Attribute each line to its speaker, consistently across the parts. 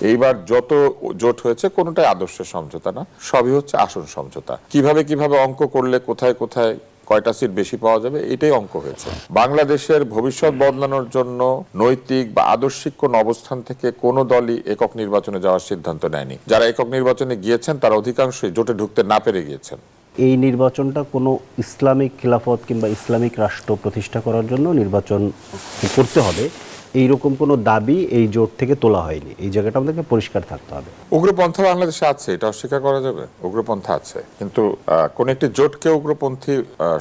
Speaker 1: এইবার যত জোট হয়েছে কোনোটাই আদর্শের সমঝোতা না, সবই হচ্ছে আসন সমঝোতা। কিভাবে কিভাবে অঙ্ক করলে কোথায় কোথায় কয়টা সিট বেশি পাওয়া যাবে এটাই অঙ্ক হয়েছে। বাংলাদেশের ভবিষ্যৎ বদলানোর জন্য নৈতিক বা আদর্শিক কোন অবস্থান থেকে কোনো দলই একক নির্বাচনে যাওয়ার সিদ্ধান্ত নেয়নি। যারা একক নির্বাচনে গিয়েছেন তারা অধিকাংশই জোটে ঢুকতে না পেরে গিয়েছেন।
Speaker 2: এই নির্বাচনটা কোনো ইসলামিক খিলাফত কিংবা ইসলামিক রাষ্ট্র প্রতিষ্ঠা করার জন্য নির্বাচন করতে হবে এইরকম কোনো দাবি এই জোট থেকে তোলা হয়নি। এই জায়গাটা আমাদেরকে পরিষ্কার থাকতে হবে।
Speaker 1: উগ্রপন্থা বাংলাদেশে আছে, এটা অস্বীকার করা যাবে? উগ্রপন্থা আছে, কিন্তু কোন একটি জোটকে উগ্রপন্থী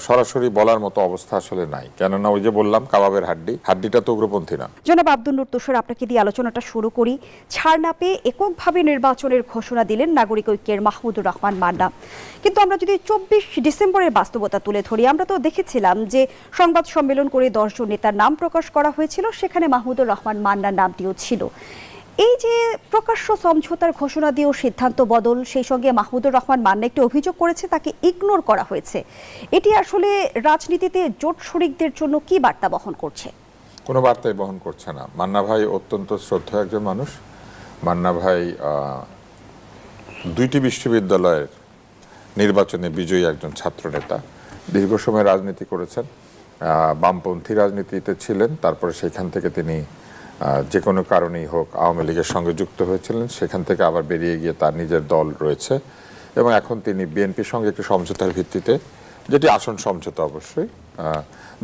Speaker 1: সরাসরি বলার মতো অবস্থা আসলে নাই। কেননা ওই যে বললাম কাবাবের হাড্ডিটা তো উগ্রপন্থী না।
Speaker 3: জনাব আব্দুল নূর তুষার, আপনাকে দিয়ে আলোচনাটা শুরু করি। ছাড় না পেয়ে এককভাবে নির্বাচনের ঘোষণা দিলেন নাগরিক ঐক্যের মাহমুদুর রহমান মান্না। কিন্তু আমরা যদি 24 ডিসেম্বরের বাস্তবতা তুলে ধরি, আমরা তো দেখেছিলাম যে সংবাদ সম্মেলন করে 10 জন নেতার নাম প্রকাশ করা হয়েছিল, সেখানে মাহমুদুর রহমান মান্নার নামটিও ছিল। এই যে প্রকাশ্য সমঝোতার ঘোষণা দিয়েও সিদ্ধান্ত বদল, সেই সঙ্গে মাহমুদুর রহমান মান্না একটি অভিযোগ করেছে তাকে ইগনোর করা হয়েছে, এটি আসলে রাজনীতিতে জোট শরিকদের জন্য কি বার্তা বহন করছে?
Speaker 1: কোনো বার্তাই বহন করছে না। মান্না ভাই অত্যন্ত শ্রদ্ধেয় একজন মানুষ। মান্না ভাই 2টি বিশ্ববিদ্যালয়ের নির্বাচনে বিজয়ী একজন ছাত্র নেতা, দীর্ঘ সময় রাজনীতি করেছেন, বামপন্থী রাজনীতিতে ছিলেন। তারপরে সেখান থেকে তিনি যে কোনো কারণেই হোক আওয়ামী লীগের সঙ্গে যুক্ত হয়েছিলেন, সেখান থেকে আবার বেরিয়ে গিয়ে তার নিজের দল রয়েছে এবং এখন তিনি বিএনপির সঙ্গে একটি সমঝোতার ভিত্তিতে, যেটি আসন সমঝোতা অবশ্যই,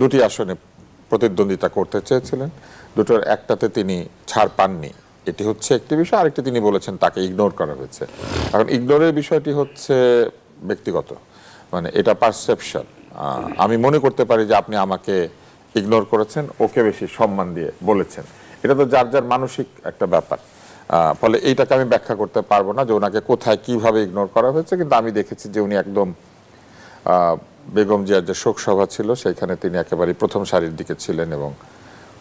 Speaker 1: 2টি আসনে প্রতিদ্বন্দ্বিতা করতে চেয়েছিলেন। দুটোর একটাতে তিনি ছাড় পাননি, এটি হচ্ছে একটি বিষয়। আরেকটি তিনি বলেছেন তাকে ইগনোর করা হয়েছে। এখন ইগনোরের বিষয়টি হচ্ছে ব্যক্তিগত, মানে এটা পারসেপশন। আমি মনে করতে পারি যে আপনি আমাকে ইগনোর করেছেন, ওকে বেশি সম্মান দিয়ে বলেছেন, এটা তো যার যার মানসিক একটা ব্যাপার। ফলে এইটাকে আমি ব্যাখ্যা করতে পারবো না যে ওনাকে কোথায় কিভাবে ইগনোর করা হয়েছে। কিন্তু আমি দেখেছি যে উনি একদম বেগম জিয়ার যে শোক সভা ছিল সেইখানে তিনি একেবারে প্রথম সারির দিকে ছিলেন এবং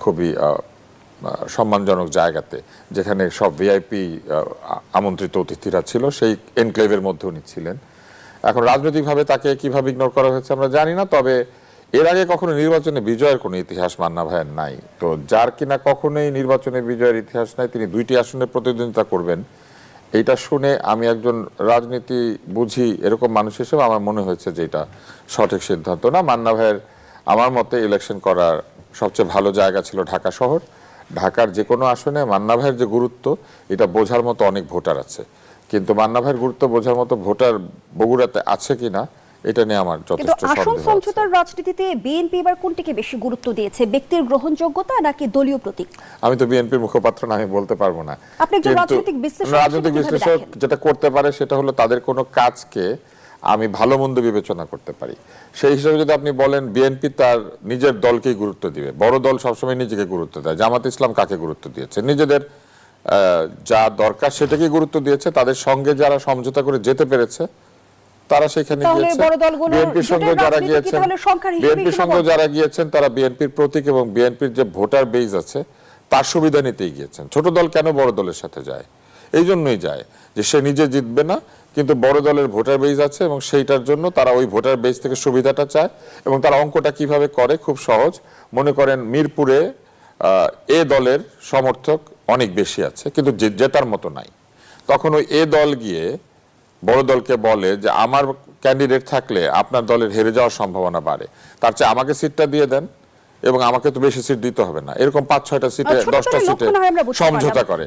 Speaker 1: খুবই সম্মানজনক জায়গাতে, যেখানে সব ভিআইপি আমন্ত্রিত অতিথিরা ছিল, সেই এনক্লেভের মধ্যে উনি ছিলেন। এখন রাজনৈতিকভাবে তাকে কিভাবে ইগনোর করা হয়েছে আমরা জানি না, তবে এর আগে কখনো নির্বাচনে বিজয়ের কোনো ইতিহাস মান্না ভাইয়ের নাই। তো যার কিনা কখনোই নির্বাচনে বিজয়ের ইতিহাস নাই, তিনি 2টি আসনে প্রতিদ্বন্দ্বিতা করবেন, এইটা শুনে আমি একজন রাজনীতি বুঝি এরকম মানুষ হিসেবে আমার মনে হয়েছে যে এটা সঠিক সিদ্ধান্ত না। মান্না ভাইয়ের আমার মতে ইলেকশন করার সবচেয়ে ভালো জায়গা ছিল ঢাকা শহর। ঢাকার যে কোনো আসনে মান্না ভাইয়ের যে গুরুত্ব এটা বোঝার মতো অনেক ভোটার আছে, কিন্তু মান্না ভাইয়ের গুরুত্ব বোঝার মতো ভোটার বগুড়াতে আছে কিনা এটা নিয়ে আমার যথেষ্ট সন্দেহ আছে।
Speaker 3: আসন সমঝোতার রাজনীতিতে বিএনপি এবার কোনটিকে বেশি গুরুত্ব দিয়েছে, ব্যক্তির গ্রহণযোগ্যতা নাকি দলীয় প্রতীক?
Speaker 1: আমি তো বিএনপির মুখপাত্র না, আমি বলতে পারবো না।
Speaker 3: আপনি একজন রাজনৈতিক
Speaker 1: বিশ্লেষক যেটা করতে পারে সেটা হলো তাদের কোনো কাজকে আমি ভালো মন্দ বিবেচনা করতে পারি। সেই হিসেবে যদি আপনি বলেন বিএনপি তার নিজের দলকেই গুরুত্ব দিবে, বড় দল সবসময় নিজেকে গুরুত্ব দেয়। জামাত ইসলাম কাকে গুরুত্ব দিয়েছে? নিজেদের যা দরকার সেটাকে গুরুত্ব দিয়েছে। তাদের সঙ্গে যারা সমঝোতা করে যেতে পেরেছে তারা সেখানে গিয়েছে। বিএনপির সঙ্গে যারা গিয়েছেন তারা বিএনপির প্রতীক এবং বিএনপির যে ভোটার বেজ আছে তার সুবিধা নিতেই গিয়েছেন। ছোট দল কেন বড় দলের সাথে যায়? এই জন্যই যায় যে সে নিজে জিতবে না, কিন্তু বড় দলের ভোটার বেজ আছে এবং সেইটার জন্য তারা ওই ভোটার বেজ থেকে সুবিধাটা চায়। এবং তারা অঙ্কটা কিভাবে করে খুব সহজ। মনে করেন মিরপুরে এ দলের সমর্থক অনেক বেশি আছে কিন্তু জেতার মতো নাই, তখন ওই এ দল গিয়ে বড় দলকে বলে যে আমার ক্যান্ডিডেট থাকলে আপনার দলের হেরে যাওয়ার সম্ভাবনা বাড়ে, তার চেয়ে আমাকে সিটটা দিয়ে দেন এবং আমাকে তো বেশি সিট দিতে হবে না। এরকম 5-6টা সিটে 10টা সিটে সমঝোতা করে।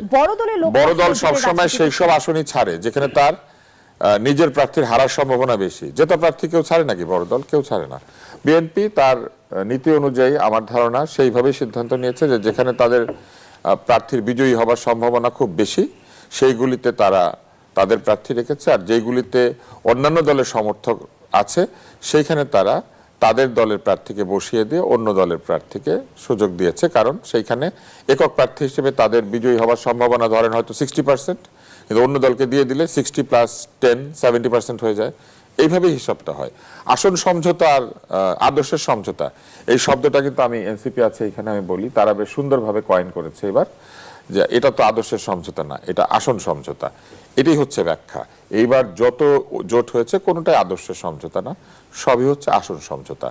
Speaker 1: বড় দল সবসময় সেই সব আসনই ছাড়ে যেখানে তার নিজের প্রার্থীর হারার সম্ভাবনা বেশি। জেতা প্রার্থী কেউ ছাড়ে নাকি? বড় দল কেউ ছাড়ে না। বিএনপি তার নীতি অনুযায়ী আমার ধারণা সেইভাবেই সিদ্ধান্ত নিয়েছে যে যেখানে তাদের প্রার্থীর বিজয়ী হবার সম্ভাবনা খুব বেশি সেইগুলিতে তারা তাদের প্রার্থী রেখেছে, আর যেইগুলিতে অন্যান্য দলের সমর্থক আছে সেইখানে তারা তাদের দলের প্রার্থীকে বসিয়ে দিয়ে অন্য দলের প্রার্থীকে সুযোগ দিয়েছে। কারণ সেইখানে একক প্রার্থী হিসেবে তাদের বিজয়ী হওয়ার সম্ভাবনা ধরেন হয়তো 60%, কিন্তু অন্য দলকে দিয়ে দিলে 60 + 10 70% হয়ে যায়। এইভাবেই হিসাবটা হয়। আসন সমঝোতা আর আদর্শের সমঝোতা এই শব্দটা কিন্তু আমি এনসিপি আছে এখানে আমি বলি, তারা বেশ সুন্দরভাবে কয়েন করেছে এবার, যে এটা তো আদর্শের সমঝোতা না, এটা আসন সমঝোতা। এটাই হচ্ছে ব্যাখ্যা। এইবার যত জোট হয়েছে কোনোটাই আদর্শের সমঝোতা না, সবই হচ্ছে আসন সমঝোতা।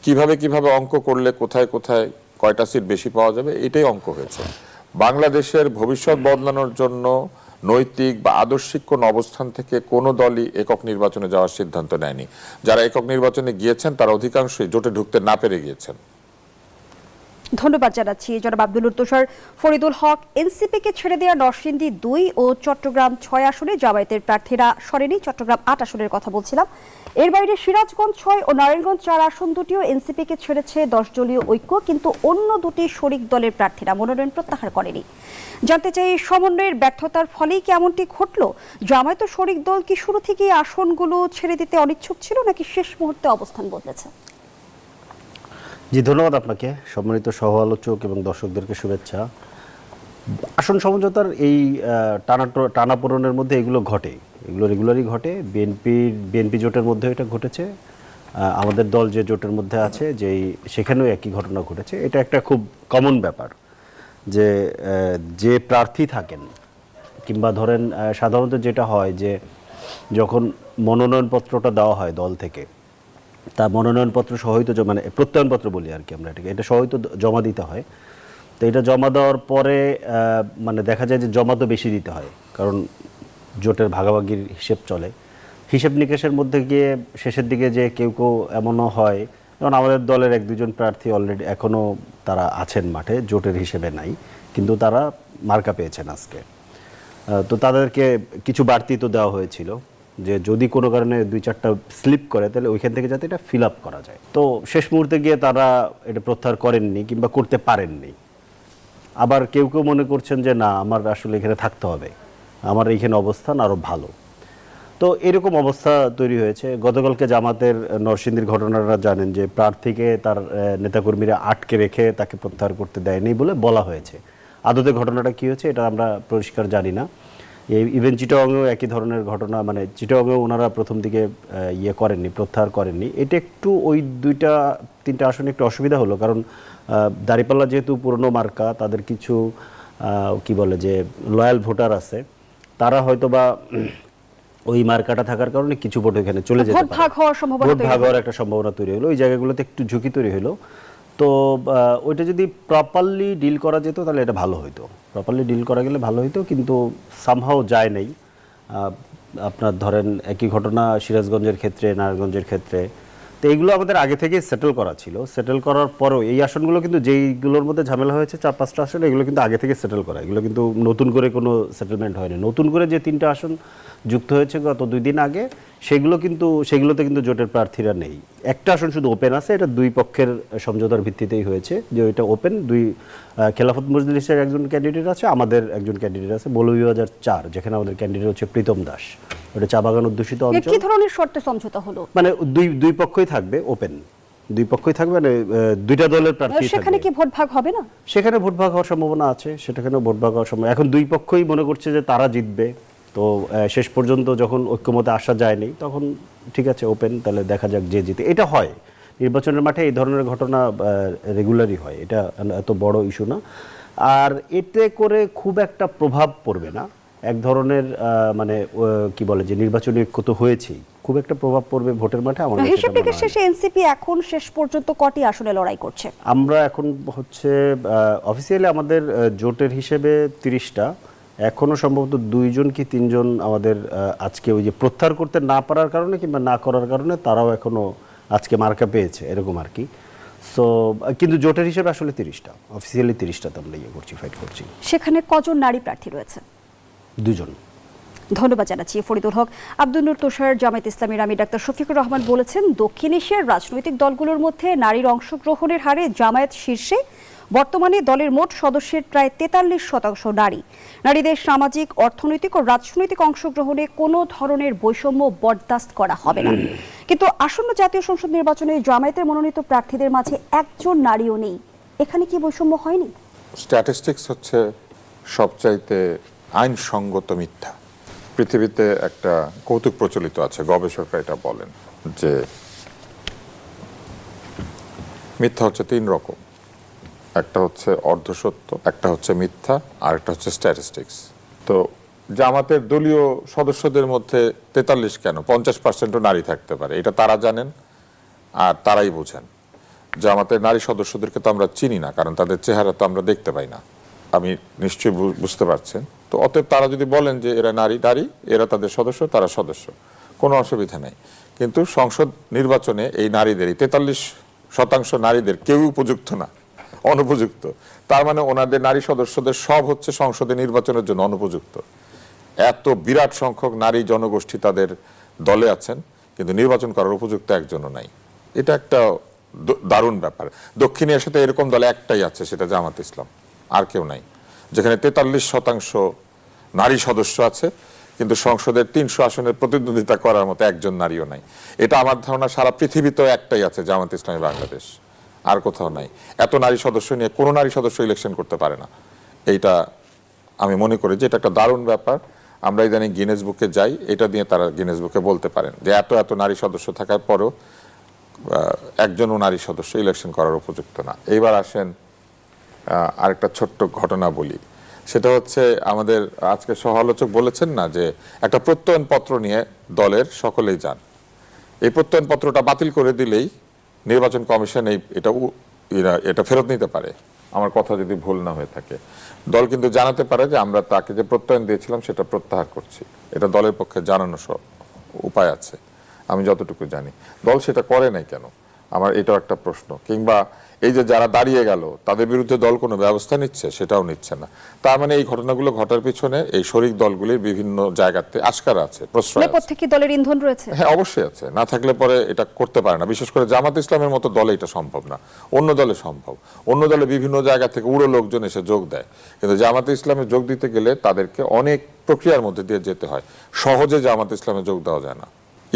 Speaker 1: কিভাবে কিভাবে অঙ্ক করলে কোথায় কোথায় কয়টা সিট বেশি পাওয়া যাবে এটাই অঙ্ক হয়েছে। বাংলাদেশের ভবিষ্যৎ বদলানোর জন্য নৈতিক বা আদর্শিক কোন অবস্থান থেকে কোনো দলই একক নির্বাচনে যাওয়ার সিদ্ধান্ত নেয়নি। যারা একক নির্বাচনে গিয়েছেন তারা অধিকাংশই জোটে ঢুকতে না পেরে গিয়েছেন।
Speaker 3: ধন্যবাদ জানাচ্ছি জনাব আব্দুল তুষার। ফরিদুল হক, এনসিপিকে ছেড়ে দেওয়া নরসিংদী 2 ও চট্টগ্রাম 6 আসনে জামায়াতের প্রার্থীরা সরেনি, চট্টগ্রাম 8 আসনের কথা বলছিলাম। এর বাইরে সিরাজগঞ্জ 6 ও নারায়ণগঞ্জ 4 আসন দুটিও এনসিপিকে ছেড়েছে 10 দলীয় ঐক্য, কিন্তু অন্য দুটি শরিক দলের প্রার্থীরা মনোনয়ন প্রত্যাহার করেনি। জানতে চাই, সমন্বয়ের ব্যর্থতার ফলেই কি এমনটি ঘটল? জামায়াত ও শরিক দল কি শুরু থেকেই আসনগুলো ছেড়ে দিতে অনিচ্ছুক ছিল, নাকি শেষ মুহূর্তে অবস্থান বদলেছে?
Speaker 2: জি, ধন্যবাদ আপনাকে। সম্মানিত সহ আলোচক এবং দর্শকদেরকে শুভেচ্ছা। আসন সমঝোতার এই টানাপোড়েনের মধ্যে এগুলো ঘটে, এগুলো রেগুলারই ঘটে। বিএনপি জোটের মধ্যে এটা ঘটেছে, আমাদের দল যে জোটের মধ্যে আছে সেখানেও একই ঘটনা ঘটেছে। এটা একটা খুব কমন ব্যাপার যে প্রার্থী থাকেন, কিংবা ধরেন সাধারণত যেটা হয় যে যখন মনোনয়নপত্রটা দেওয়া হয় দল থেকে, তা মনোনয়নপত্র সহিত মানে প্রত্যয়নপত্র বলি আর কি আমরা এটাকে, এটা সহিত জমা দিতে হয়। তো এটা জমা দেওয়ার পরে মানে দেখা যায় যে জমা তো বেশি দিতে হয়, কারণ জোটের ভাগাভাগির হিসেব চলে। হিসেব নিকেশের মধ্যে গিয়ে শেষের দিকে যে কেউ এমনও হয়, যেমন আমাদের দলের 1-2 জন প্রার্থী অলরেডি এখনও তারা আছেন মাঠে, জোটের হিসেবে নাই, কিন্তু তারা মার্কা পেয়েছেন আজকে। তো তাদেরকে কিছু বাড়তি তো দেওয়া হয়েছিল, যে যদি কোনো কারণে 2-4টা স্লিপ করে তাহলে ওইখান থেকে যাতে এটা ফিল আপ করা যায়। তো শেষ মুহূর্তে গিয়ে তারা এটা প্রত্যাহার করেননি কিংবা করতে পারেননি। আবার কেউ মনে করছেন যে না, আমার আসলে এখানে থাকতে হবে, আমার এইখানে অবস্থান আরও ভালো। তো এরকম অবস্থা তৈরি হয়েছে। গতকালকে জামাতের নরসিংদীর ঘটনাটা জানেন, যে প্রার্থীকে তার নেতাকর্মীরা আটকে রেখে তাকে প্রত্যাহার করতে দেয়নি বলে বলা হয়েছে। আদতে ঘটনাটা কী হয়েছে এটা আমরা পরিষ্কার জানি না। ইভেন চিটাগংয়েও একই ধরনের ঘটনা, মানে চিটাগংয়েও ওনারা প্রথম দিকে করেননি, প্রত্যাহার করেননি। এটা একটু ওই 2-3টা আসনে একটু অসুবিধা হলো, কারণ দাঁড়িপাল্লা যেহেতু পুরনো মার্কা, তাদের কিছু কি বলে যে লয়াল ভোটার আছে, তারা হয়তো বা ওই মার্কাটা থাকার কারণে কিছু ভোট এখানে চলে যেতে পারে, ভোট ভাগ হওয়ার একটা সম্ভাবনা তৈরি হলো। ওই জায়গাগুলোতে একটু ঝুঁকি তৈরি হলো। তো ওইটা যদি প্রপারলি ডিল করা যেত তাহলে এটা ভালো হইতো, প্রপারলি ডিল করা গেলে ভালো হইতো, কিন্তু সামহাও যায় নাই। আপনার ধরেন একই ঘটনা সিরাজগঞ্জের ক্ষেত্রে, নারায়ণগঞ্জের ক্ষেত্রে। তো এইগুলো আমাদের আগে থেকেই সেটেল করা ছিল। সেটেল করার পরেও এই আসনগুলো কিন্তু যেইগুলোর মধ্যে ঝামেলা হয়েছে 4-5টা আসন, এগুলো কিন্তু আগে থেকে সেটেল করা, এগুলো কিন্তু নতুন করে কোনো সেটেলমেন্ট হয়নি। নতুন করে যে 3টা আসন যুক্ত হয়েছে গত 2 দিন আগে, সেগুলোতে কিন্তু জোটের প্রার্থীরা নেই। একটা আসন শুধু ওপেন আছে, এটা 2 পক্ষের সমঝোতার ভিত্তিতেই হয়েছে, যে ওইটা ওপেন। খেলাফত মজলিসের একজন ক্যান্ডিডেট আছে, আমাদের একজন ক্যান্ডিডেট আছে মৌলভীবাজার 4, যেখানে আমাদের ক্যান্ডিডেট হচ্ছে প্রীতম দাস। ওটা চা বাগান অধ্যুষিত অঞ্চল।
Speaker 3: কি ধরনের শর্তে সমঝোতা হলো?
Speaker 2: মানে দুই পক্ষই থাকবে ওপেন, 2 পক্ষই থাকবে, মানে 2টা দলের প্রার্থী।
Speaker 3: সেখানে কি ভোট ভাগ হবে না?
Speaker 2: সেখানে ভোট ভাগ হওয়ার সম্ভাবনা আছে, সেটাখানেও ভোট ভাগ হওয়ার সম্ভাবনা। এখন 2 পক্ষই মনে করছে যে তারা জিতবে। তো শেষ পর্যন্ত যখন ঐক্যমতে আসা যায়নি, তখন ঠিক আছে ওপেন, তাহলে দেখা যাক যে জিতে। এটা হয় নির্বাচনের মাঠে, এই ধরনের ঘটনা রেগুলারই হয়, এটা এত বড় ইস্যু না। আর এতে করে খুব একটা প্রভাব পড়বে না, এক ধরনের মানে কি বলে যে নির্বাচনী ঐক্য তো হয়েছেই, খুব একটা প্রভাব পড়বে ভোটের মাঠে আমার
Speaker 3: হিসেব নিকেশ শেষে এনসিপি এখন শেষ পর্যন্ত কটি আসনে লড়াই করছে?
Speaker 2: আমরা এখন হচ্ছে অফিসিয়ালি আমাদের জোটের হিসেবে 30টা, এখনো সম্ভবত 2 জন কি 3 জন আমাদের আজকে ওই যে প্রত্যাহার করতে না পারার কারণে কিংবা না করার কারণে তারাও এখনো আজকে মার্কা পেয়েছে, এরকম আর কি। সো কিন্তু জোটের হিসেবে আসলে 30টা, অফিসিয়ালি 30টাতে আমরা ফাইট করছি।
Speaker 3: সেখানে কজন নারী প্রার্থী রয়েছে?
Speaker 2: 2 জন।
Speaker 3: ধন্যবাদ জানাচ্ছি ফরিদুল হক। আব্দুল নূর তুষার, জামায়াত ইসলামীর আমির ডাক্তার শফিকুর রহমান বলেছেন, দক্ষিণ এশিয়ার রাজনৈতিক দলগুলোর মধ্যে নারীর অংশগ্রহণের হারে জামায়াত শীর্ষে। বর্তমানে দলের মোট সদস্যের প্রায় 43% নারী। নারীদের সামাজিক, অর্থনৈতিক ও রাজনৈতিক অংশগ্রহণে কোনো ধরনের বৈষম্য বরদাস্ত করা হবে না। কিন্তু আসন্ন জাতীয় সংসদ নির্বাচনে জামায়াতের মনোনীত প্রার্থীদের মাঝে একজন নারীও নেই। এখানে কি বৈষম্য হয়নি?
Speaker 1: স্ট্যাটিস্টিক্স হচ্ছে সবচাইতে আইনসঙ্গত মিথ্যা। পৃথিবীতে একটা কৌতুক প্রচলিত আছে, গবেষকরা এটা বলেন যে মিথ্যা হচ্ছে 3 রকম। একটা হচ্ছে অর্ধসত্য, একটা হচ্ছে মিথ্যা, আর একটা হচ্ছে স্ট্যাটিস্টিক্স। তো জামাতের দলীয় সদস্যদের মধ্যে 43 কেন, 50%ও নারী থাকতে পারে, এটা তারা জানেন আর তারাই বোঝেন। জামাতের নারী সদস্যদেরকে তো আমরা চিনি না, কারণ তাদের চেহারা তো আমরা দেখতে পাই না। আমি নিশ্চয়ই বুঝতে পারছেন। তো অতএব তারা যদি বলেন যে এরা নারী, এরা তাদের সদস্য, তারা সদস্য, কোনো অসুবিধা নেই। কিন্তু সংসদ নির্বাচনে এই নারীদেরই 43% নারীদের কেউ উপযুক্ত না, অনুপযুক্ত। তার মানে ওনাদের নারী সদস্যদের সব হচ্ছে সংসদে নির্বাচনের জন্য অনুপযুক্ত। এত বিরাট সংখ্যক নারী জনগোষ্ঠী তাদের দলে আছেন, কিন্তু নির্বাচন করার উপযুক্ত একজনও নাই। এটা একটা দারুণ ব্যাপার। দক্ষিণ এশিয়াতে এরকম দলে একটাই আছে, সেটা জামাত ইসলাম, আর কেউ নাই। যেখানে 43% নারী সদস্য আছে, কিন্তু সংসদের 300 আসনের প্রতিদ্বন্দ্বিতা করার মতো একজন নারীও নাই। এটা আমার ধারণা সারা পৃথিবীতেও একটাই আছে, জামাত ইসলামী বাংলাদেশ, আর কোথাও নাই। এত নারী সদস্য নিয়ে কোনো নারী সদস্য ইলেকশন করতে পারে না। এইটা আমি মনে করি যে এটা একটা দারুণ ব্যাপার। আমরা ইদানিং গিনেস বুকে যাই, এটা দিয়ে তারা গিনেস বুকে বলতে পারেন যে এত নারী সদস্য থাকার পরও একজনও নারী সদস্য ইলেকশন করার উপযুক্ত না। এইবার আসেন আরেকটা ছোট্ট ঘটনা বলি। সেটা হচ্ছে, আমাদের আজকে সহ-আলোচক বলেছেন না যে একটা প্রত্যয়ন পত্র নিয়ে দলের সকলেই যান। এই প্রত্যয়ন পত্রটা বাতিল করে দিলেই নির্বাচন কমিশন এটা ফেরত নিতে পারে, আমার কথা যদি ভুল না হয়ে থাকে। দল কিন্তু জানাতে পারে যে আমরা তাকে যে প্রত্যয়ন দিয়েছিলাম সেটা প্রত্যাহার করছি। এটা দলের পক্ষে জানানো উপায় আছে, আমি যতটুকু জানি। দল সেটা করে নাই কেন, আমার এটাও একটা প্রশ্ন। কিংবা এই যে যারা দাঁড়িয়ে গেল তাদের বিরুদ্ধে দল কোনো ব্যবস্থা নিচ্ছে, সেটাও নিচ্ছে না। তার মানে এই ঘটনাগুলো ঘটার পিছনে এই শরিক দলগুলির বিভিন্ন জায়গাতে আশকার আছে, প্রশ্রয় আছে।
Speaker 3: নেপথ্যে কি দলের ইন্ধন রয়েছে?
Speaker 1: হ্যাঁ, অবশ্যই আছে। না থাকলে পরে এটা করতে পারে না। বিশেষ করে জামাত ইসলামের মতো দলে এটা সম্ভব না। অন্য দলে সম্ভব। অন্য দলে বিভিন্ন জায়গা থেকে উড়ো লোকজন এসে যোগ দেয়, কিন্তু জামাত ইসলামে যোগ দিতে গেলে তাদেরকে অনেক প্রক্রিয়ার মধ্যে দিয়ে যেতে হয়। সহজে জামাত ইসলামে যোগ দেওয়া যায় না।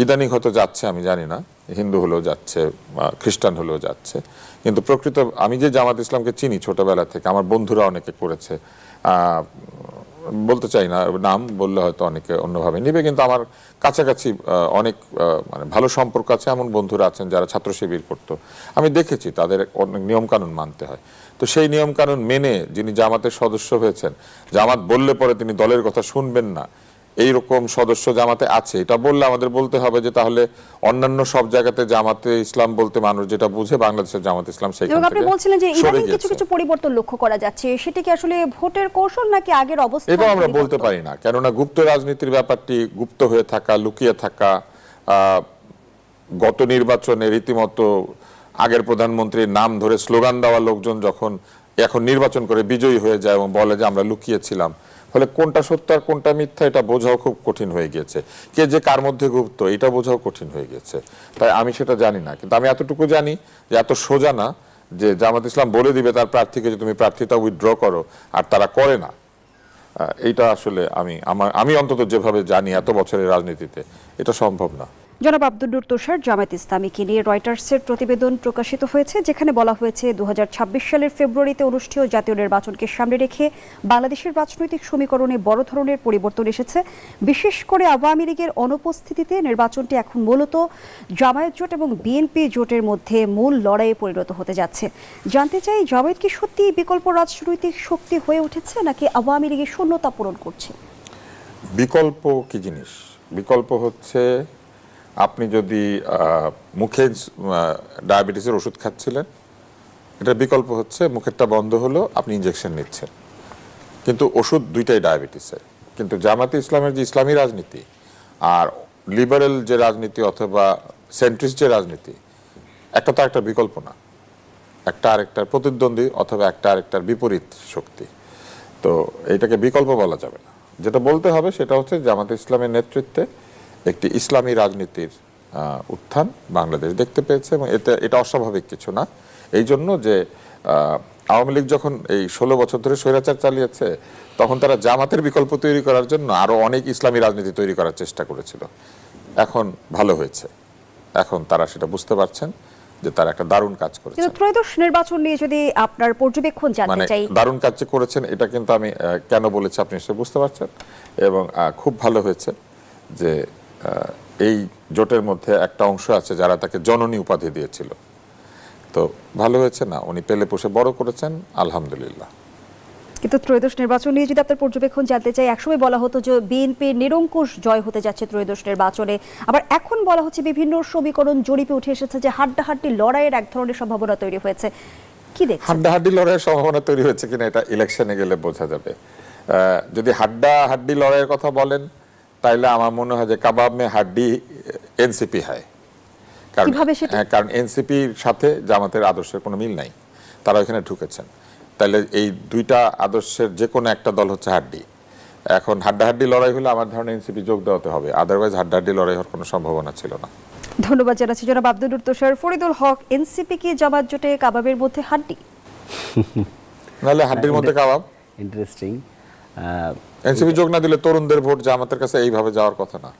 Speaker 1: ইদানিং হয়তো যাচ্ছে, আমি জানি না, হিন্দু হলেও যাচ্ছে, খ্রিস্টান হলেও যাচ্ছে। কিন্তু প্রকৃত আমি যে জামাত ইসলামকে চিনি ছোটবেলা থেকে, আমার বন্ধুরা অনেকে করেছে, বলতে চাই না, নাম বললে হয়তো অনেকে অন্যভাবে নিবে, কিন্তু আমার কাছাকাছি অনেক মানে ভালো সম্পর্ক আছে, এমন বন্ধুরা আছেন যারা ছাত্র শিবির করতো। আমি দেখেছি তাদের অনেক নিয়মকানুন মানতে হয়। তো সেই নিয়মকানুন মেনে যিনি জামাতের সদস্য হয়েছেন, জামাত বললে পরে তিনি দলের কথা শুনবেন না, এইরকম সদস্য জামাতে আছে। এটা বললে আমাদের বলতে হবে যে তাহলে অন্যান্য সব জায়গাতে জামাতে ইসলাম বলতে মানুষ যেটা বুঝে, বাংলাদেশের জামাত ইসলাম সেইখান থেকে
Speaker 3: আপনি বলছিলেন যে
Speaker 1: সরে
Speaker 3: ইদানিং কিছু
Speaker 1: গেছে।
Speaker 3: কিছু পরিবর্তন লক্ষ্য করা যাচ্ছে, সেটা কি আসলে ভোটের কৌশল নাকি আগের অবস্থা?
Speaker 1: এটা আমরা বলতে পারি না, কেননা গুপ্ত রাজনীতির ব্যাপারটি, গুপ্ত হয়ে থাকা, লুকিয়ে থাকা। গত নির্বাচনে রীতিমতো আগের প্রধানমন্ত্রীর নাম ধরে স্লোগান দেওয়া লোকজন যখন এখন নির্বাচন করে বিজয়ী হয়ে যায় এবং বলে যে আমরা লুকিয়েছিলাম, ফলে কোনটা সত্য আর কোনটা মিথ্যা এটা বোঝাও খুব কঠিন হয়ে গিয়েছে। কে যে কার মধ্যে গুপ্ত এটা বোঝাও কঠিন হয়ে গেছে। তাই আমি সেটা জানি না, কিন্তু আমি এতটুকু জানি যে এত সোজা না যে জামাত ইসলাম বলে দিবে তার প্রার্থীকে যে তুমি প্রার্থিতা উইথড্র করো, আর তারা করে না। এইটা আসলে আমি অন্তত যেভাবে জানি এত বছরের রাজনীতিতে এটা সম্ভব না।
Speaker 3: জনাব আব্দুল নূর তুষার, জামায়াত ইসলামীকে নিয়ে রয়টার্সের প্রতিবেদন প্রকাশিত হয়েছে, যেখানে বলা হয়েছে 2026 সালের ফেব্রুয়ারিতে অনুষ্ঠেয় জাতীয় নির্বাচনকে সামনে রেখে বাংলাদেশের রাজনৈতিক সমীকরণে বড় ধরনের পরিবর্তন এসেছে। বিশেষ করে আওয়ামী লীগের অনুপস্থিতিতে নির্বাচনটি এখন মূলত জামায়াত জোট এবং বিএনপি জোটের মধ্যে মূল লড়াইয়ে পরিণত হতে যাচ্ছে। জানতে চাই, জামায়াত কি সত্যি বিকল্প রাজনৈতিক শক্তি হয়ে উঠেছে নাকি আওয়ামী লীগের শূন্যতা পূরণ করছে?
Speaker 1: বিকল্প কি জিনিস? বিকল্প হচ্ছে, আপনি যদি মুখে ডায়াবেটিসের ওষুধ খাচ্ছিলেন, এটা বিকল্প হচ্ছে মুখেরটা বন্ধ হলো, আপনি ইনজেকশন নিচ্ছেন, কিন্তু ওষুধ দুইটাই ডায়াবেটিসের। কিন্তু জামাতে ইসলামের যে ইসলামী রাজনীতি আর লিবারেল যে রাজনীতি অথবা সেন্ট্রিস্ট যে রাজনীতি, একটা তো একটা বিকল্প না, একটা আরেকটার প্রতিদ্বন্দ্বী অথবা একটা আরেকটার বিপরীত শক্তি। তো এইটাকে বিকল্প বলা যাবে না। যেটা বলতে হবে সেটা হচ্ছে জামাতে ইসলামের নেতৃত্বে একটি ইসলামী রাজনীতির উত্থান বাংলাদেশ দেখতে পেয়েছে, এবং এটা অস্বাভাবিক কিছু না। এই জন্য যে আওয়ামী লীগ যখন এই 16 বছর ধরে স্বৈরাচার চালিয়েছে, তখন তারা জামাতের বিকল্প তৈরি করার জন্য আরো অনেক ইসলামী রাজনীতি তৈরি করার চেষ্টা করেছিল। এখন ভালো হয়েছে, এখন তারা সেটা বুঝতে পারছেন যে তারা একটা দারুণ কাজ করেছে।
Speaker 3: কিন্তু ত্রয়োদশ নির্বাচন নিয়ে যদি আপনার পর্যবেক্ষণ জানতে চাই,
Speaker 1: দারুণ কাজ করেছেন এটা কিন্তু আমি কেন বলেছি আপনি নিশ্চয়ই বুঝতে পারছেন। এবং খুব ভালো হয়েছে যে এই জোটের মধ্যে একটা অংশ আছে যারা তাকে জননী উপাধি দিয়েছিল। তো ভালো হয়েছে না, উনি পেলে পুষে বড় করেছেন, আলহামদুলিল্লাহ।
Speaker 3: কিন্তু ত্রয়োদশ নির্বাচন নিয়ে যদি আপনার পর্যবেক্ষণ জানতে চাই, একসময় বলা হতো যে বিএনপির নিরঙ্কুশ জয় হতে যাচ্ছে ত্রয়োদশ নির্বাচনে, আবার এখন বলা হচ্ছে বিভিন্ন সমীকরণ জরিপে উঠে এসেছে যে হাড্ডাহাড্ডি লড়াইয়ের এক ধরনের সম্ভাবনা তৈরি হয়েছে। কি দেখছেন?
Speaker 1: হাড্ডাহাড্ডি লড়াইয়ের সম্ভাবনা তৈরি হয়েছে কিনা এটা ইলেকশনে গেলে বোঝা যাবে। যদি হাড্ডাহাড্ডি লড়াইয়ের কথা বলেন তাইলে আমার মনে হয় যে কাবাব মে হাড্ডি এনসিপি হয়।
Speaker 3: কিভাবে সেটা?
Speaker 1: কারণ এনসিপির সাথে জামাতের আদর্শের কোনো মিল নাই, তারা ওখানে ঢুকেছেন। তাহলে এই দুইটা আদর্শের যে কোনো একটা দল হচ্ছে হাড্ডি। এখন হাড্ডাহাড্ডি লড়াই হলে আমার ধারণা এনসিপি যোগ দেওয়াতে হবে, আদারওয়াইজ হাড্ডাহাড্ডি লড়াই হওয়ার কোনো সম্ভাবনা ছিল না।
Speaker 3: ধন্যবাদ জানাচ্ছি জনাব আব্দুল তুষার। ফরিদুল হক, এনসিপি কি জামাত জোটে কাবাবের মধ্যে হাড্ডি?
Speaker 1: নাহলে হাড্ডির মধ্যে কাবাব।
Speaker 2: ইন্টারেস্টিং।
Speaker 1: এনসিপি যোগ না দিলে তরুণদের ভোট জামাতের কাছে এইভাবে যাওয়ার কথা না।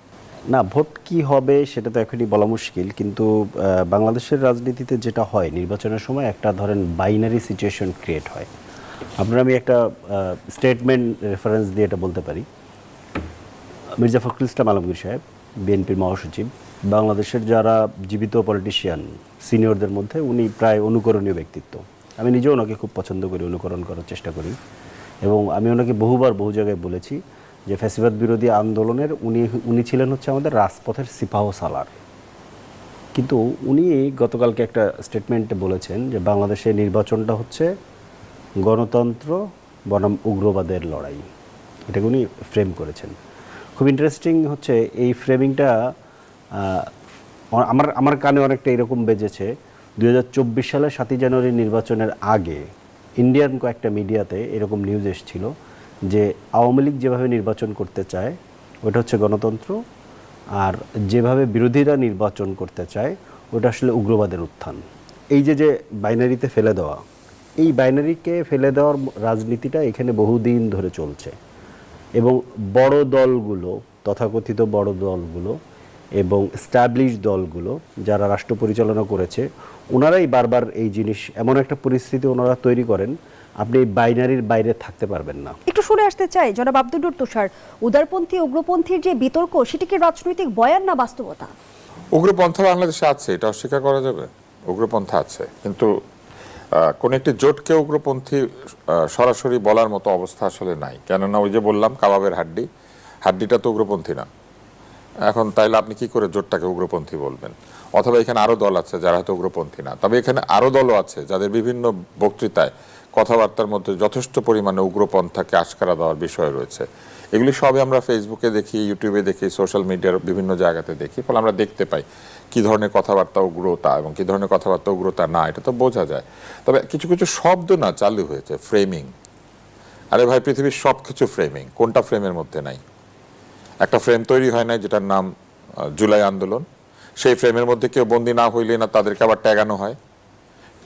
Speaker 2: না, ভোট কি হবে সেটা তো এখনই বলা মুশকিল, কিন্তু বাংলাদেশের রাজনীতিতে যেটা হয় নির্বাচনের সময় একটা ধরেন বাইনারি সিচুয়েশন ক্রিয়েট হয়। আপনার আমি একটা স্টেটমেন্ট রেফারেন্স দিয়ে এটা বলতে পারি। মির্জা ফখরুল ইসলাম আলমগীর সাহেব, বিএনপির মহাসচিব, বাংলাদেশের যারা জীবিত পলিটিশিয়ান সিনিয়রদের মধ্যে উনি প্রায় অনুকরণীয় ব্যক্তিত্ব। আমি নিজেও ওনাকে খুব পছন্দ করি, অনুকরণ করার চেষ্টা করি, এবং আমি ওনাকে বহুবার বহু জায়গায় বলেছি যে ফ্যাসিবাদ বিরোধী আন্দোলনের উনি ছিলেন হচ্ছে আমাদের রাজপথের সিপাহ সালার। কিন্তু উনি গতকালকে একটা স্টেটমেন্টে বলেছেন যে বাংলাদেশের নির্বাচনটা হচ্ছে গণতন্ত্র বনাম উগ্রবাদের লড়াই, এটাকে উনি ফ্রেম করেছেন। খুব ইন্টারেস্টিং হচ্ছে এই ফ্রেমিংটা আমার কানে অনেকটা এরকম বেজেছে। 2024 সালে 7ই জানুয়ারি নির্বাচনের আগে ইন্ডিয়ান কয়েকটা মিডিয়াতে এরকম নিউজ এসেছিল যে আওয়ামী লীগ যেভাবে নির্বাচন করতে চায় ওটা হচ্ছে গণতন্ত্র, আর যেভাবে বিরোধীরা নির্বাচন করতে চায় ওটা আসলে উগ্রবাদের উত্থান। এই যে বাইনারিতে ফেলে দেওয়া, এই বাইনারিকে ফেলে দেওয়ার রাজনীতিটা এখানে বহুদিন ধরে চলছে, এবং বড় দলগুলো, তথাকথিত বড় দলগুলো এবং স্ট্যাবলিশ দলগুলো যারা রাষ্ট্র পরিচালনা করেছে ওনারাই বারবার এই জিনিস, এমন একটা পরিস্থিতি ওনারা তৈরি করেন আপনি এই বাইনারির বাইরে থাকতে পারবেন না।
Speaker 3: একটু শুনে আসতে চাই জনাব আব্দুল তুষার, উদারপন্থী উগ্রপন্থীর যে বিতর্ক সেটি কি রাজনৈতিক বয়ান না বাস্তবতা?
Speaker 1: উগ্রপন্থা বাংলাদেশে আছে, এটা অস্বীকার করা যাবে। উগ্রপন্থা আছে, কিন্তু কোন একটি জোটকে উগ্রপন্থী সরাসরি বলার মতো অবস্থা আসলে নাই। কেননা ওই যে বললাম কাবাবের হাড্ডিটা তো উগ্রপন্থী না। এখন তাইলে আপনি কি করে জোটটাকে উগ্রপন্থী বলবেন? অথবা এখানে আরো দল আছে যারা হয়তো উগ্রপন্থী না, তবে এখানে আরো দলও আছে যাদের বিভিন্ন বক্তৃতায় কথাবার্তার মধ্যে যথেষ্ট পরিমাণে উগ্রপন্থাকে আশকারা দেওয়ার বিষয় রয়েছে। এগুলি সবই আমরা ফেসবুকে দেখি, ইউটিউবে দেখি, সোশ্যাল মিডিয়ার বিভিন্ন জায়গাতে দেখি, ফলে আমরা দেখতে পাই কি ধরনের কথাবার্তা উগ্রতা এবং কি ধরনের কথাবার্তা উগ্রতা না, এটা তো বোঝা যায়। তবে কিছু কিছু শব্দ না চালু হয়েছে, ফ্রেমিং। আরে ভাই, পৃথিবীর সব কিছু ফ্রেমিং, কোনটা ফ্রেমের মধ্যে নাই? একটা ফ্রেম তৈরি হয় নাই যেটার নাম জুলাই আন্দোলন, সেই ফ্রেমের মধ্যে কেউ বন্দী না হইলে না তাদেরকে আবার ট্যাগানো হয়।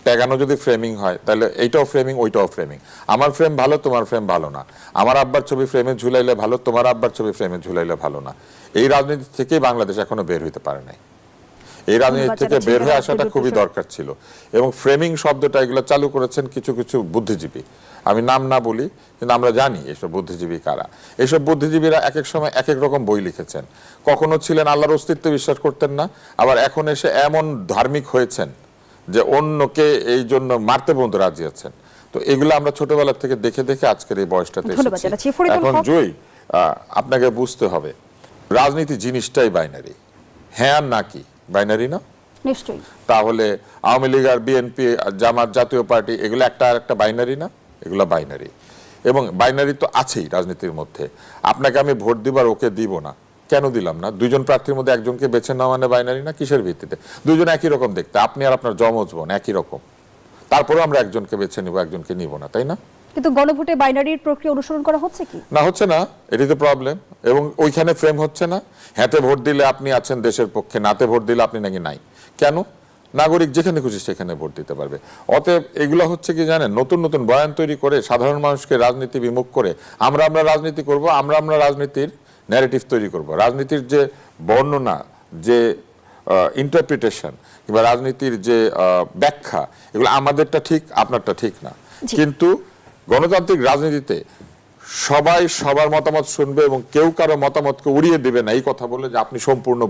Speaker 1: ট্যাগানো যদি ফ্রেমিং হয় তাহলে এইটাও ফ্রেমিং, ওইটাও ফ্রেমিং। আমার ফ্রেম ভালো, তোমার ফ্রেম ভালো না। আমার আব্বার ছবি ফ্রেমে ঝুলাইলে ভালো, তোমার আব্বার ছবি ফ্রেমে ঝুলাইলে ভালো না। এই রাজনীতি থেকেই বাংলাদেশ এখনো বের হইতে পারে নাই। এই রাজনীতি থেকে বের হয়ে আসাটা খুবই দরকার ছিল, এবং ফ্রেমিং শব্দটা এগুলো চালু করেছেন কিছু কিছু বুদ্ধিজীবী। আমি নাম না বলি, কিন্তু আমরা জানি এসব বুদ্ধিজীবী কারা। এইসব বুদ্ধিজীবীরা এক এক সময় এক এক রকম বই লিখেছেন। কখনো ছিলেন আল্লাহর অস্তিত্বে বিশ্বাস করতেন না, আবার এখন এসে এমন ধার্মিক হয়েছেন যে অন্যকে এই জন্য মারতে পর্যন্ত রাজি আছেন। তো এগুলো আমরা ছোটবেলা থেকে দেখে দেখে আজকের এই বয়সটাতে এসেছি। এখন জয়, আপনাকে বুঝতে হবে রাজনীতি জিনিসটাই বাইনারি। হ্যাঁ আর না কি বাইনারি না?
Speaker 3: নিশ্চয়ই।
Speaker 1: তাহলে আওয়ামী লীগ আর বিএনপি, জামাত, জাতীয় পার্টি, এগুলো একটা আর একটা বাইনারি না? এগুলো বাইনারি, এবং বাইনারি তো আছেই রাজনীতির মধ্যে। আপনাকে আমি ভোট দিব আর ওকে দিব না, কেন দিলাম না? দুইজন প্রার্থীর মধ্যে একজনকে বেছে নেওয়া মানে বাইনারি না? কিসের ভিত্তিতে? দুইজন একই রকম দেখতে, আপনি আর আপনার যমজ বোন একই রকম, তারপরেও আমরা একজনকে বেছে নিব, একজনকে নিব না, তাই না?
Speaker 3: কিন্তু গণভোটে বাইনারির প্রক্রিয়া অনুসরণ করা হচ্ছে কি?
Speaker 1: না, হচ্ছে না, এটাই তো প্রবলেম। এবং ওইখানে ফ্রেম হচ্ছে না, হ্যাঁতে ভোট দিলে আপনি আছেন দেশের পক্ষে, নাতে ভোট দিলে আপনি নাকি নাই। কেন? নাগরিক যেখানে খুশি সেখানে ভোট দিতে পারবে। অতএব এগুলো হচ্ছে কি জানেন, নতুন নতুন বয়ান তৈরি করে সাধারণ মানুষকে রাজনীতি বিমুখ করে আমরা রাজনীতি করব, আমরা রাজনীতির ন্যারেটিভ তৈরি করব। রাজনীতির যে বর্ণনা, যে ইন্টারপ্রিটেশন কিংবা রাজনীতির যে ব্যাখ্যা, এগুলো আমাদেরটা ঠিক, আপনারটা ঠিক না। কিন্তু গণতান্ত্রিক রাজনীতিতে সবাই সবার মতামত শুনবে এবং কেউ কারো মতামতকে উড়িয়ে দেবে না এই কথা বলে যে আপনি সম্পূর্ণ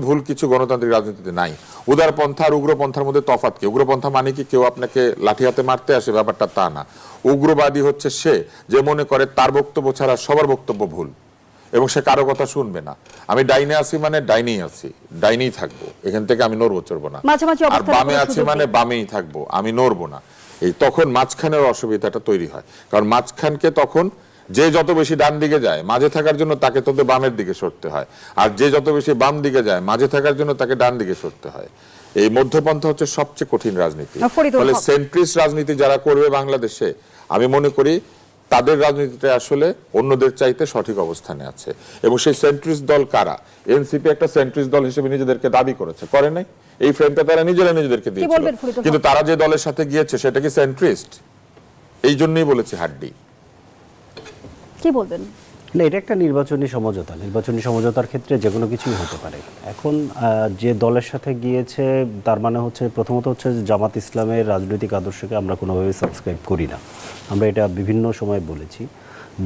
Speaker 1: ভুল কিছু গণতান্ত্রিক রাজনীতিতে নাই। উদারপন্থা আর উগ্রপন্থার মধ্যে তফাৎ কি? উগ্রপন্থা মানে কি কেউ আপনাকে লাঠি হাতে মারতে আসে? ব্যাপারটা তা না। উগ্রবাদী হচ্ছে সে যে মনে করে তার বক্তব্য ছাড়া সবার বক্তব্য ভুল, এবং সে কারো কথা শুনবে না। আমি ডাইনে আছি মানে ডাইনেই আছি, ডাইনেই থাকবো, এখান থেকে আমি নড়বো চড়বো না।
Speaker 3: মাঝামাঝি
Speaker 1: আর
Speaker 3: অবস্থানের
Speaker 1: বামে
Speaker 3: কোনো
Speaker 1: আছি
Speaker 3: সুযোগ
Speaker 1: মানে
Speaker 3: নেই।
Speaker 1: বামেই থাকবো, আমি নড়বো না। এই তখন মাঝখানের অসুবিধাটা তৈরি হয়, কারণ মাঝখানকে তখন যে যত বেশি ডান দিকে যায় মাঝে থাকার জন্য তাকে তত বামের দিকে সরতে হয়, আর যে যত বেশি বাম দিকে যায় মাঝে থাকার জন্য তাকে ডান দিকে সরতে হয়। এই মধ্যপন্থা হচ্ছে সবচেয়ে কঠিন রাজনীতি।
Speaker 3: ফরিদুল
Speaker 1: ফলে
Speaker 3: হক।
Speaker 1: সেন্ট্রিস্ট রাজনীতি যারা করবে বাংলাদেশে, আমি মনে করি তাদের রাজনীতিতে আসলে অন্যদের চাইতে সঠিক অবস্থানে আছে। এবং সেই সেন্ট্রিস্ট দল কারা? এনসিপি একটা সেন্ট্রিস্ট দল হিসেবে নিজেদেরকে দাবি করেছে, করে নাই? এই ফ্রেমটা তারা নিজেদেরকে দিয়েছিল,
Speaker 3: বলবেন ফরিদুল হক?
Speaker 1: কিন্তু তারা যে দলের সাথে গিয়েছে সেটা কি সেন্ট্রিস্ট? এই জন্যই বলেছে হাড্ডি।
Speaker 3: কি বলবেন?
Speaker 2: না, এটা একটা নির্বাচনী সমঝোতা। নির্বাচনী সমঝোতার ক্ষেত্রে যে কোনো কিছুই হতে পারে। এখন যে দলের সাথে গিয়েছে তার মানে হচ্ছে, প্রথমত হচ্ছে যে জামাত ইসলামের রাজনৈতিক আদর্শকে আমরা কোনোভাবে সাবস্ক্রাইব করি না, আমরা এটা বিভিন্ন সময় বলেছি।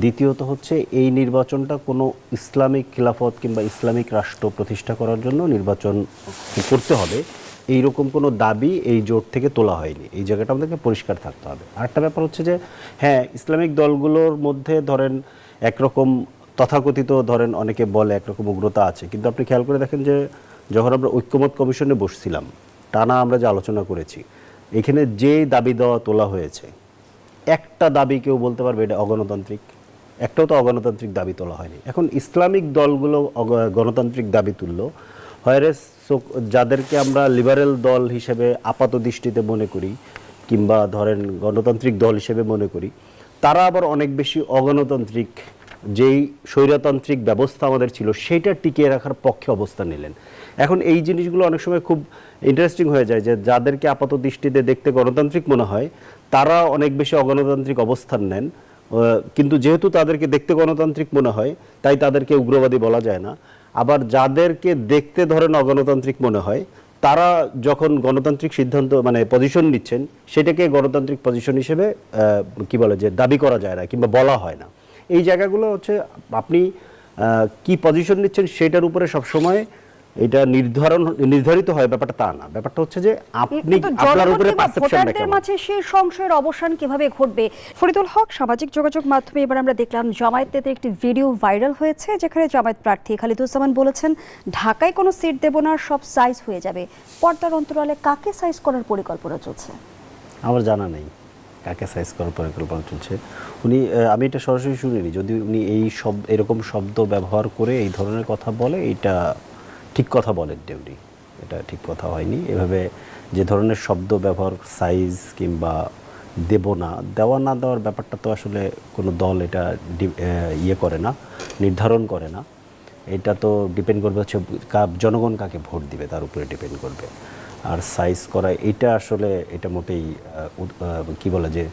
Speaker 2: দ্বিতীয়ত হচ্ছে এই নির্বাচনটা কোনো ইসলামিক খিলাফত কিংবা ইসলামিক রাষ্ট্র প্রতিষ্ঠা করার জন্য নির্বাচন করতে হবে, এইরকম কোনো দাবি এই জোট থেকে তোলা হয়নি। এই জায়গাটা আমাদেরকে পরিষ্কার থাকতে হবে। আরেকটা ব্যাপার হচ্ছে যে হ্যাঁ, ইসলামিক দলগুলোর মধ্যে ধরেন একরকম তথাকথিত ধরেন অনেকে বলে একরকম উগ্রতা আছে, কিন্তু আপনি খেয়াল করে দেখেন যে যখন আমরা ঐক্যমত কমিশনে বসছিলাম, টানা আমরা যে আলোচনা করেছি, এখানে যে দাবি দেওয়া তোলা হয়েছে, একটা দাবি কেউ বলতে পারবে এটা অগণতান্ত্রিক? একটাও তো অগণতান্ত্রিক দাবি তোলা হয়নি। এখন ইসলামিক দলগুলো গণতান্ত্রিক দাবি তুললো, হয়রেস যাদেরকে আমরা লিবারেল দল হিসেবে আপাত দৃষ্টিতে মনে করি কিংবা ধরেন গণতান্ত্রিক দল হিসেবে মনে করি, তারা আবার অনেক বেশি অগণতান্ত্রিক, যেই স্বৈরতান্ত্রিক ব্যবস্থা আমাদের ছিল সেইটা টিকিয়ে রাখার পক্ষে অবস্থান নিলেন। এখন এই জিনিসগুলো অনেক সময় খুব ইন্টারেস্টিং হয়ে যায় যে যাদেরকে আপাত দৃষ্টিতে দেখতে গণতান্ত্রিক মনে হয় তারা অনেক বেশি অগণতান্ত্রিক অবস্থান নেন, কিন্তু যেহেতু তাদেরকে দেখতে গণতান্ত্রিক মনে হয় তাই তাদেরকে উগ্রবাদী বলা যায় না। আবার যাদেরকে দেখতে ধরেন অগণতান্ত্রিক মনে হয় তারা যখন গণতান্ত্রিক সিদ্ধান্ত মানে পজিশন নিচ্ছেন, সেটাকে গণতান্ত্রিক পজিশন হিসেবে কি বলে যে দাবি করা যায় না কিংবা বলা হয় না। এই জায়গাগুলো হচ্ছে আপনি কি পজিশন নিচ্ছেন সেটার উপরে সবসময় এটা নির্ধারিত হয়, ব্যাপারটা তা না। ব্যাপারটা হচ্ছে যে আপনি
Speaker 3: কিন্তু
Speaker 2: আপনার
Speaker 3: জনগণ
Speaker 2: উপরে
Speaker 3: কিংবা
Speaker 2: পারসেপশনটা
Speaker 3: ভোটারদের
Speaker 2: কেমন।
Speaker 3: মাঝে সেই সংশয়ের অবসান কিভাবে ঘটবে? ফরিদুল হক, সামাজিক যোগাযোগ মাধ্যমে এবার আমরা দেখলাম জামায়াতের একটি ভিডিও ভাইরাল হয়েছে, যেখানে জামায়াত প্রার্থী খালিদুজ্জামান বলেছেন ঢাকায় কোনো সিট দেব না, সব সাইজ হয়ে যাবে। পর্দার অন্তরালে কাকে সাইজ করার পরিকল্পনা চলছে?
Speaker 2: আমার জানা নেই কাকে সাইজ করার পরিকল্পনা চলছে। উনি, আমি এটা সরাসরি শুনিনি, যদি উনি এরকম শব্দ ব্যবহার করে এই ধরনের কথা বলে, এটা ঠিক কথা বলেন উনি, এটা ঠিক কথা হয়নি। এভাবে যে ধরনের শব্দ ব্যবহার, সাইজ কিংবা দেব না, দেওয়া না দেওয়ার ব্যাপারটা তো আসলে কোনো দল এটা ইয়ে করে না, নির্ধারণ করে না। এটা তো ডিপেন্ড করবে হচ্ছে জনগণ কাকে ভোট দিবে তার উপরে ডিপেন্ড করবে। আর সাইজ করা এটা আসলে এটা মোটেই কি বলে যে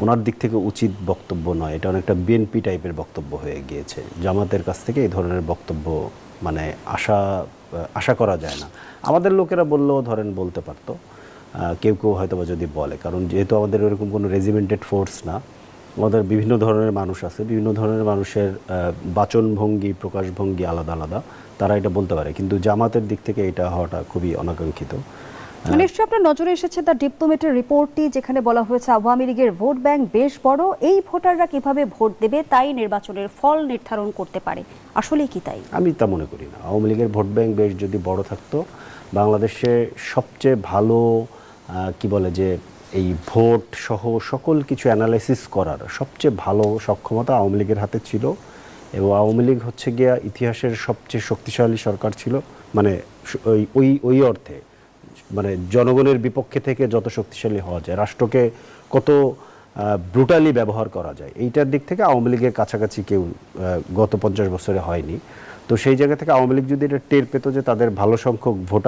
Speaker 2: ওনার দিক থেকে উচিত বক্তব্য নয়। এটা অনেকটা বিএনপি টাইপের বক্তব্য হয়ে গিয়েছে। জামাতের কাছ থেকে এই ধরনের বক্তব্য মানে আশা করা যায় না। আমাদের লোকেরা বললেও ধরেন বলতে পারতো, কেউ কেউ হয়তো বা যদি বলে, কারণ যেহেতু আমাদের ওরকম কোনো রেজিমেন্টেড ফোর্স না, আমাদের বিভিন্ন ধরনের মানুষ আছে, বিভিন্ন ধরনের মানুষের বাচনভঙ্গি, প্রকাশভঙ্গি আলাদা আলাদা, তারা এটা বলতে পারে। কিন্তু জামাতের দিক থেকে এটা হওয়াটা খুবই অনাকাঙ্ক্ষিত।
Speaker 3: নিশ্চয়ই আপনার নজরে এসেছে দ্য ডিপ্লোমেটের রিপোর্টটি, যেখানে বলা হয়েছে আওয়ামী লীগের ভোট ব্যাংক বেশ বড়, এই ভোটাররা কিভাবে ভোট দেবে তাই নির্বাচনের ফল নির্ধারণ করতে পারে। আসলে কি তাই? আমি
Speaker 2: তা মনে করি না। আওয়ামী লীগের ভোট ব্যাংক বেশ যদি বড় থাকতো, বাংলাদেশে সবচেয়ে ভালো কি বলে যে এই ভোট সহ সকল কিছু অ্যানালাইসিস করার সবচেয়ে ভালো সক্ষমতা আওয়ামী লীগের হাতে ছিল, এবং আওয়ামী লীগ হচ্ছে গিয়া ইতিহাসের সবচেয়ে শক্তিশালী সরকার ছিল, মানে ওই অর্থে মানে জনগণের বিপক্ষে থেকে যত শক্তিশালী হওয়া যায়, রাষ্ট্রকে কত ব্রুটালি ব্যবহার করা যায়, এইটার দিক থেকে আওয়ামী লীগের কাছাকাছি কেউ গত 50 বছরে হয়নি। তো সেই জায়গা থেকে আওয়ামী লীগ যদি এটা টের পেত যে তাদের ভালো সংখ্যক ভোট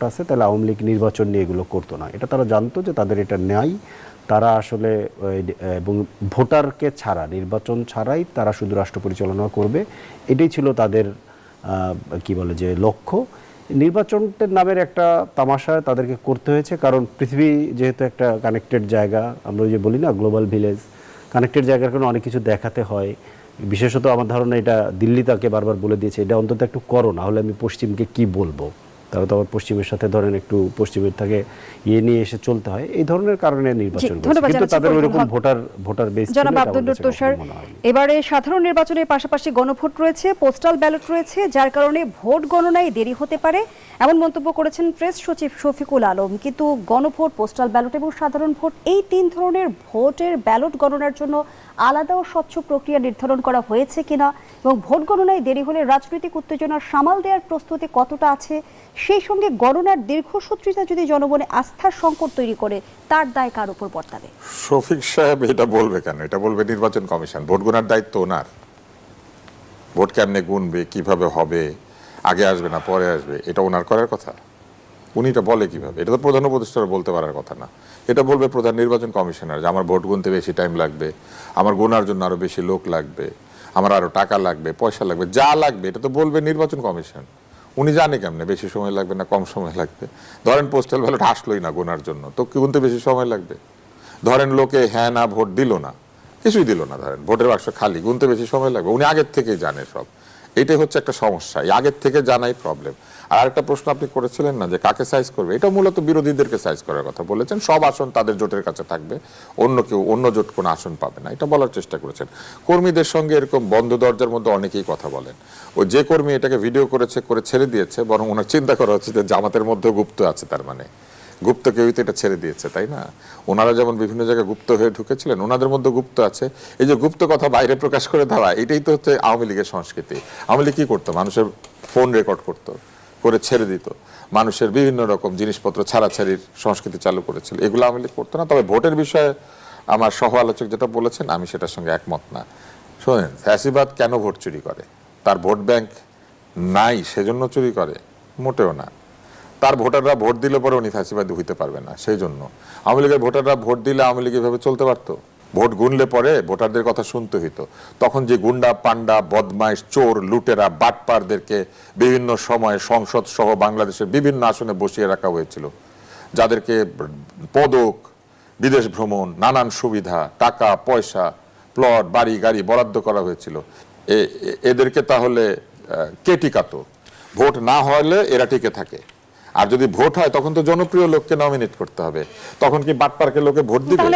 Speaker 2: আছে, তাহলে আওয়ামী লীগ নির্বাচন নিয়ে এগুলো করতো না। এটা তারা জানতো যে তাদের এটা নেয়, তারা আসলে এবং ভোটারকে ছাড়া, নির্বাচন ছাড়াই তারা শুধু রাষ্ট্র পরিচালনা করবে, এটাই ছিল তাদের কি বলে যে লক্ষ্য। নির্বাচনের নামের একটা তামাশা তাদেরকে করতে হয়েছে, কারণ পৃথিবী যেহেতু একটা কানেক্টেড জায়গা, আমরা যে বলি না গ্লোবাল ভিলেজ, কানেক্টেড জায়গার কারণে অনেক কিছু দেখাতে হয়। বিশেষত আমার ধারণা এটা দিল্লি তাকে বারবার বলে দিয়েছে, এটা অন্তত একটু করো, না হলে আমি পশ্চিমকে কি বলবো। তো তারা তো আবার পশ্চিমের সাথে ধরেন একটু পশ্চিমের থেকে ইয়ে নিয়ে এসে চলতে হয়, এই ধরনের কারণে নির্বাচন করছে।
Speaker 3: ধন্যবাদ
Speaker 2: কিন্তু
Speaker 3: জানাচ্ছি
Speaker 2: তাদের
Speaker 3: ফরিদুল
Speaker 2: ওইরকম
Speaker 3: হক।
Speaker 2: ভোটার বেস
Speaker 3: জনাব আব্দুল নূর তুষার, এবারে সাধারণ নির্বাচনের পাশাপাশি গণভোট রয়েছে, পোস্টাল ব্যালট রয়েছে, যার কারণে ভোট গণনায় দেরি হতে পারে এমন মন্তব্য করেছেন প্রেস সচিব শফিকুল আলম। কিন্তু গণভোট, পোস্টাল ব্যালট এবং সাধারণ ভোট, এই 3 ধরনের ভোটের ব্যালট গণনার জন্য আলাদা ও স্বচ্ছ প্রক্রিয়া নির্ধারণ করা হয়েছে কিনা এবং ভোট গণনায় দেরি হলে রাজনৈতিক উত্তেজনা সামাল দেওয়ার প্রস্তুতি কতটা আছে, সেই সঙ্গে গণনার দীর্ঘসূত্রিতা যদি জনমনে আস্থার সংকট তৈরি করে, তার দায় কার উপর বর্তাবে?
Speaker 1: শফিক সাহেব এটা বলবে কেন? এটা বলবে নির্বাচন কমিশন। ভোট গোনার দায়িত্ব ওনার। ভোট কেমনে গুনবে, কিভাবে হবে, আগে আসবে না পরে আসবে, এটা ওনার করার কথা? উনি এটা বলে কিভাবে? এটা তো প্রধান উপদেষ্টারা বলতে পারার কথা না। এটা বলবে প্রধান নির্বাচন কমিশনার যে আমার ভোট গুনতে বেশি টাইম লাগবে, আমার গোনার জন্য আরো বেশি লোক লাগবে, আমার আরো টাকা লাগবে, পয়সা লাগবে, যা লাগবে এটা তো বলবে নির্বাচন কমিশন। উনি জানে কেমনে বেশি সময় লাগবে না কম সময় লাগবে? ধরেন পোস্টাল ব্যালট আসলোই না গোনার জন্য, তো গুনতে বেশি সময় লাগবে। ধরেন লোকে হ্যাঁ না ভোট দিল না, কিছুই দিল না, ধরেন ভোটের বাক্স খালি, গুনতে বেশি সময় লাগবে। উনি আগের থেকেই জানে সব। এটাই হচ্ছে একটা সমস্যা, এই আগের থেকে জানাই প্রবলেম। আর একটা প্রশ্ন আপনি করেছিলেন না যে কাকে সাইজ করবে, এটা মূলত বিরোধীদেরকে সাইজ করার কথা বলেছেন। সব আসন তাদের জোটের কাছে থাকবে, অন্য জোট কোনো আসন পাবে না, এটা বলার চেষ্টা করেছেন। কর্মীদের সঙ্গে এরকম বন্ধ দরজার মধ্যে অনেকেই কথা বলেন। ওই যে কর্মী এটাকে ভিডিও করেছে, করে ছেড়ে দিয়েছে, বরং ওনার চিন্তা করা হচ্ছে যে জামাতের মধ্যে গুপ্ত আছে, তার মানে গুপ্ত কেউই তো এটা ছেড়ে দিয়েছে, তাই না? ওনারা যেমন বিভিন্ন জায়গায় গুপ্ত হয়ে ঢুকেছিলেন, ওনাদের মধ্যে গুপ্ত আছে। এই যে গুপ্ত কথা বাইরে প্রকাশ করে দেওয়া, এটাই তো হচ্ছে আওয়ামী লীগের সংস্কৃতি। আওয়ামী লীগ কি করতো? মানুষের ফোন রেকর্ড করতো, করে ছেড়ে দিত। মানুষের বিভিন্ন রকম জিনিসপত্র ছাড়াছাড়ির সংস্কৃতি চালু করেছিল, এগুলো আওয়ামী লীগ করতো না। তবে ভোটের বিষয়ে আমার সহ আলোচক যেটা বলেছেন, আমি সেটার সঙ্গে একমত না। শোনেন, ফ্যাসিবাদ কেন ভোট চুরি করে? তার ভোট ব্যাংক নাই সেজন্য চুরি করে? মোটেও না। তার ভোটাররা ভোট দিলে পরে উনি ফ্যাসিবাদী হইতে পারবে না, সেই জন্য। আওয়ামী লীগের ভোটাররা ভোট দিলে আওয়ামী লীগ এভাবে চলতে পারতো? ভোট গুনলে পরে ভোটারদের কথা শুনতে হইতো। তখন যে গুন্ডা পান্ডা বদমাইশ চোর লুটেরা বাটপারদেরকে বিভিন্ন সময়ে সংসদ সহ বাংলাদেশের বিভিন্ন আসনে বসিয়ে রাখা হয়েছিল, যাদেরকে পদক, বিদেশ ভ্রমণ, নানান সুবিধা, টাকা পয়সা, প্লট, বাড়ি গাড়ি বরাদ্দ করা হয়েছিল, এদেরকে তাহলে কে টিকাতো? ভোট না হলে এরা টিকে থাকে। আর যদি ভোট হয় তখন তো জনপ্রিয় লোককে নমিনেট করতে হবে, তখন কি বাটপারকে লোকে ভোট দিবে?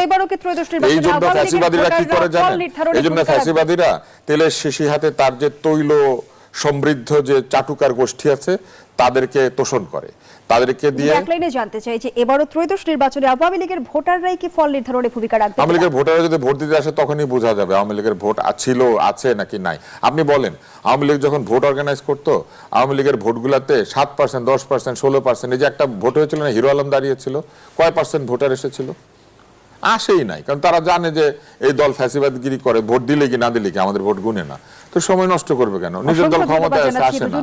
Speaker 1: এই জন্য ফ্যাসিবাদীরা কি করে জানেন? এই জন্য ফ্যাসিবাদীরা তেলের শিশি হাতে তার যে তৈল সমৃদ্ধ যে চাটুকার গোষ্ঠী আছে তাদেরকে তোষণ করে, তাদেরকে দিয়ে।
Speaker 3: এক লাইনে জানতে চাই যে এবারও ত্রয়োদশ নির্বাচনে আওয়ামী লীগের ভোটাররাই কি ফল নির্ধারণে ভূমিকা রাখবে?
Speaker 1: আওয়ামী লীগের ভোটাররা যদি ভোট দিতে আসে তখনই বোঝা যাবে আওয়ামী লীগের ভোট ছিল, আছে নাকি নাই। আপনি বলেন, আওয়ামী লীগ যখন ভোট অর্গানাইজ করতো, আওয়ামী লীগের ভোটগুলাতে 7%, 10%, 16%, এই যে একটা ভোট হয়েছিল না, হিরো আলম দাঁড়িয়েছিল, কয় % ভোটার এসেছিল? আসেই নাই, কারণ তারা জানে যে এই দল ফ্যাসিবাদগিরি করে, ভোট দিলে কি না দিলে কি আমাদের ভোট গুনে না, তো সময় নষ্ট করবে কেন? নিজের দল ক্ষমতায় আসে না।